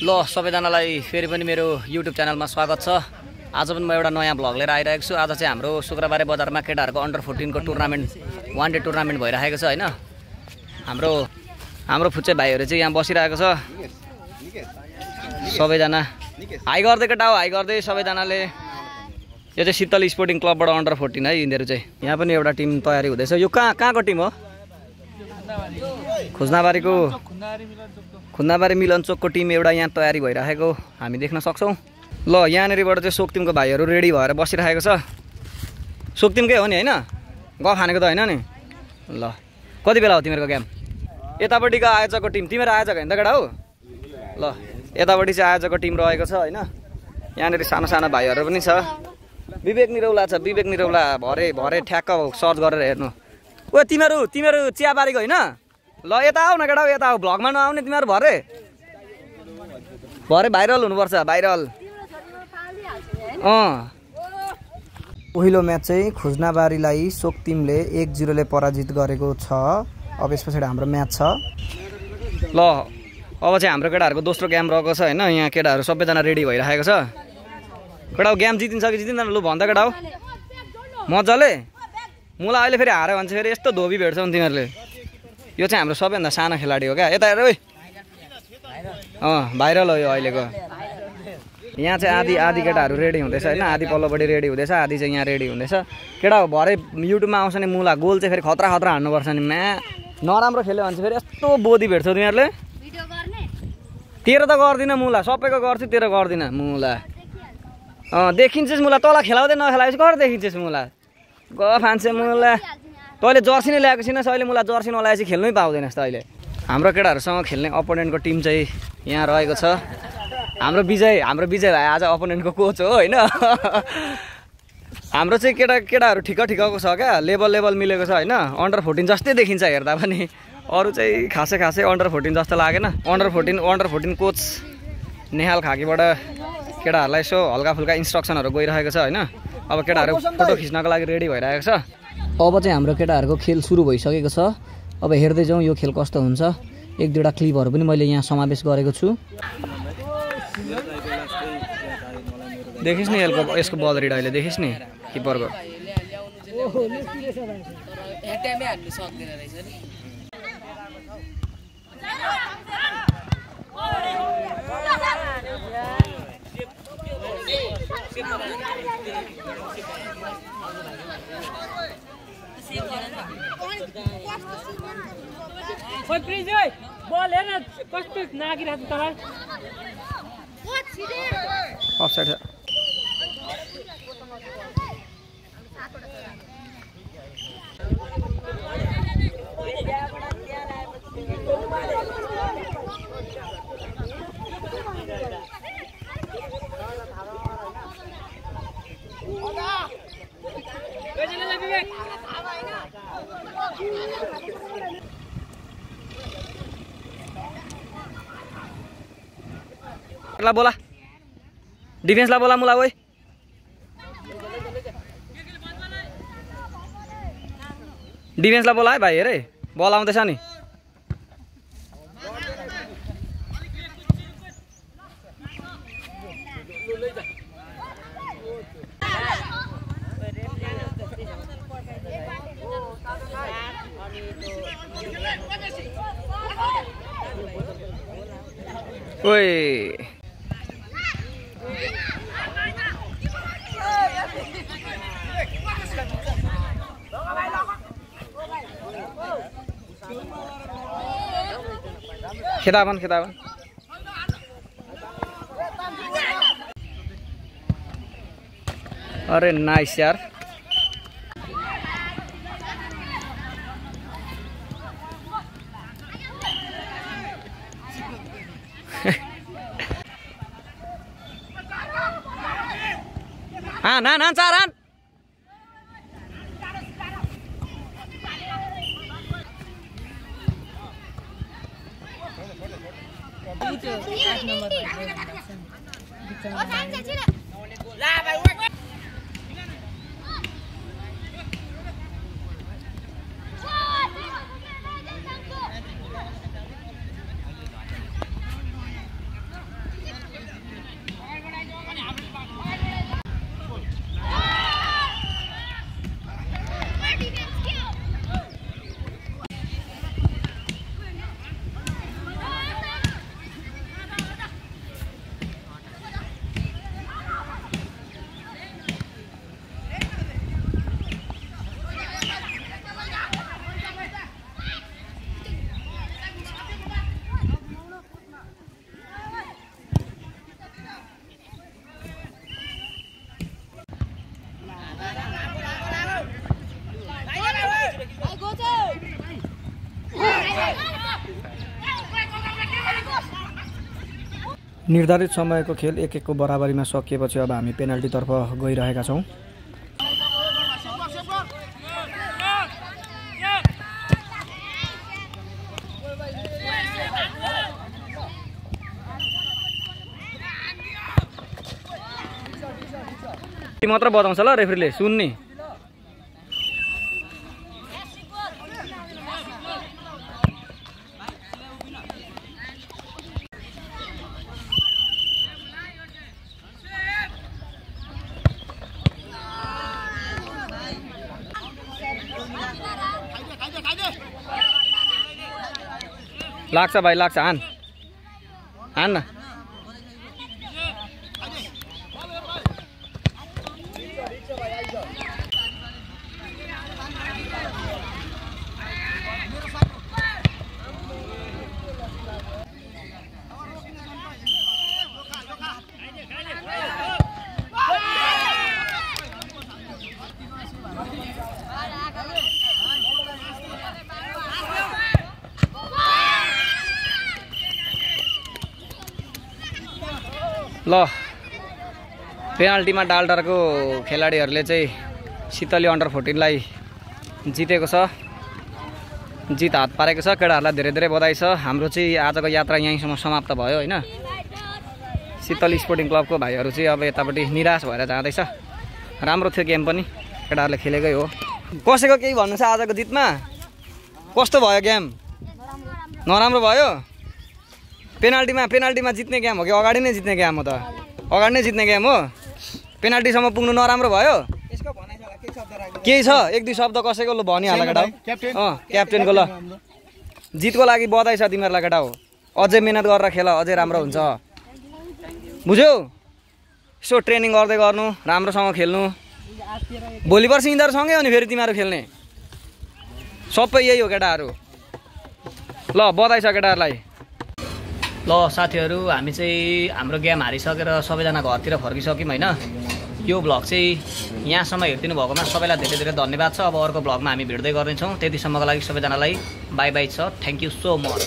ल सबैजनालाई फेरि पनि मेरो युट्युब च्यानलमा स्वागत छ। आज पनि म एउटा नयाँ भ्लग लिएर आइरहेको छु। आज चाहिँ हाम्रो शुक्रबारे बजारमा केटाहरूको अन्डर 14 को टुर्नामेन्ट वान डे टुर्नामेन्ट भइरहेको छ हैन। हाम्रो फुच्चे भाइहरू चाहिँ यहाँ बसिरहेको छ। सबैजना हाई गर्दै केटा हो, हाई गर्दै सबैजनाले। यो चाहिँ शीतल स्पोर्टिङ क्लबबाट अन्डर 14 है यिनीहरू चाहिँ। यहाँ पनि एउटा टिम तयारी हुँदैछ। यो कहाँको टिम हो? खुन्नाबारी मिलनचोकको टिम एउटा यहाँ तयारी भइरहेको हामी देख्न सक्छौँ। ल यहाँनिरबाट चाहिँ सोक्तिमको भाइहरू रेडी भएर बसिरहेको छ। सोक्तिमकै हो नि होइन? गफ हानेको त होइन नि? ल कति बेला हो तिमीहरूको गेम? यतापट्टिको आयोजकको टिम तिमीहरू आयोजक होइन त केटा हो? ल यतापट्टि चाहिँ आयोजकको टिम रहेको छ होइन। यहाँनिर सानो सानो भाइहरू पनि छ। विवेक निरौला छ, विवेक निरौला भरे ठ्याक्क सर्च गरेर हेर्नु। ओ तिमीहरू चियाबारीको होइन? ल यता आऊ न केटा हो, यता आऊ। भ्लगमा नआउने तिमीहरू भरे भाइरल हुनुपर्छ, भाइरल। पहिलो म्याच चाहिँ खुजनाबारीलाई सोक्तिमले 1-0 ले पराजित गरेको छ। अब यस पछाडि हाम्रो म्याच छ। ल अब चाहिँ हाम्रो केटाहरूको दोस्रो गेम रहेको छ होइन। यहाँ केटाहरू सबैजना रेडी भइरहेको छ। केटा हो गेम जितिन्छ कि जितिँदैन? लु भन्दा केटा हो मजाले। मलाई अहिले फेरि हार्यो भने चाहिँ फेरि यस्तो धोबी भेट्छौ नि तिमीहरूले। यो चाहिँ हाम्रो सबैभन्दा सानो खेलाडी हो क्या। यता हेर ओइ। भाइरल हो यो अहिलेको। यहाँ चाहिँ आधी केटाहरू रेडी हुँदैछ होइन। आधी पल्लोपट्टि रेडी हुँदैछ, आधी चाहिँ यहाँ रेडी हुँदैछ। केटा हो भरे युट्युबमा आउँछ नि मुला गोल चाहिँ फेरि खतरा हान्नुपर्छ नि। नराम्रो खेल्यो भने चाहिँ फेरि यस्तो बोधी भेट्छौ तिमीहरूले। तेरो त गर्दिनँ मुला, सबैको गर्छु, तेरो गर्दिनँ मुला। देखिन्छस् मुला, तँलाई खेलाउँदै नखेलाएपछि घर देखिन्छस् मुला। फान्छे मुला। तैँले जर्सी नै ल्याएको छैनस् अहिले। मुला जर्सी नल्याएपछि खेल्नै पाउँदैनस् त अहिले। हाम्रो केटाहरूसँग खेल्ने अपोनेन्टको टिम चाहिँ यहाँ रहेको छ। हाम्रो विजय भाइ आज अपोनेन्टको कोच हो होइन। हाम्रो चाहिँ केटाहरू ठिक्कको छ क्या। लेभल मिलेको छ होइन। अन्डर 14 जस्तै देखिन्छ हेर्दा पनि। अरू चाहिँ खासै अन्डर 14 जस्तो लागेन। अन्डर 14 कोच नेहाल खाकीबाट केटाहरूलाई यसो हल्का फुल्का इन्स्ट्रक्सनहरू गइरहेको छ होइन। अब केटाहरू फोटो खिच्नको लागि रेडी भइरहेको छ। अब चाहिँ हाम्रो केटाहरूको खेल सुरु भइसकेको छ। अब हेर्दै जाउँ यो खेल कस्तो हुन्छ। 1-2 क्लिपहरू पनि मैले यहाँ समावेश गरेको छु। देखिस् नि यसको बल रिड अहिले देखिस् नि किपरको। बल हेर्न कस्तो नागिरहेको तँलाई। अफसाइड छ। बोला डिफेन्सलाई बोला मुला ओइ। डिफेन्सलाई बोला है भाइ। हेरे बल आउँदैछ नि। ओइ खेदावन अरे नाइस यार। ना चारान निर्धारित समयको खेल 1-1 को बराबरीमा सकिएपछि अब हामी पेनाल्टीतर्फ गइरहेका छौँ। मात्र बताउँछ ल रेफ्रीले सुन्ने। लाग्छ भाइ लाग्छ, हान हान न। ल पेनाल्टीमा डालटारको खेलाडीहरूले चाहिँ शीतली अन्डर 14 लाई जितेको छ, जित हात पारेको छ। केटाहरूलाई धेरै धेरै बधाई छ। हाम्रो चाहिँ आजको यात्रा यहीँसम्म समाप्त भयो होइन। शीतली स्पोर्टिङ क्लबको भाइहरू चाहिँ अब यतापट्टि निराश भएर जाँदैछ। राम्रो थियो गेम पनि, केटाहरूले खेलेकै हो। कसैको केही भन्नु छ आजको जितमा? कस्तो भयो गेम? नराम्रो भयो? पेनाल्टीमा जित्ने गेम हो कि अगाडि नै जित्ने गेम हो त? अगाडि नै जित्ने गेम हो। पेनाल्टीसम्म पुग्नु नराम्रो भयो? केही छ? 1-2 शब्द कसैको ल भनिहाल केटा हो। क्याप्टेनको ल जितको लागि बधाई छ तिमीहरूलाई केटा हो। अझै मेहनत गरेर खेल, अझै राम्रो हुन्छ। बुझ्यौ? यसो ट्रेनिङ गर्दै गर्नु, राम्रोसँग खेल्नु। भोलि पर्सि यिनीहरूसँगै हो नि फेरि तिमीहरू खेल्ने। सबै यही हो केटाहरू। ल बधाई छ केटाहरूलाई। ल साथीहरू, हामी चाहिँ हाम्रो गेम हारिसकेर सबैजना घरतिर फर्किसक्यौँ होइन। यो भ्लग चाहिँ यहाँसम्म हेरिदिनु भएकोमा सबैलाई धेरै धेरै धन्यवाद छ। अब अर्को भ्लगमा हामी भेट्दै गर्नेछौँ। त्यतिसम्मको लागि सबैजनालाई बाई बाई छ। Thank you so much.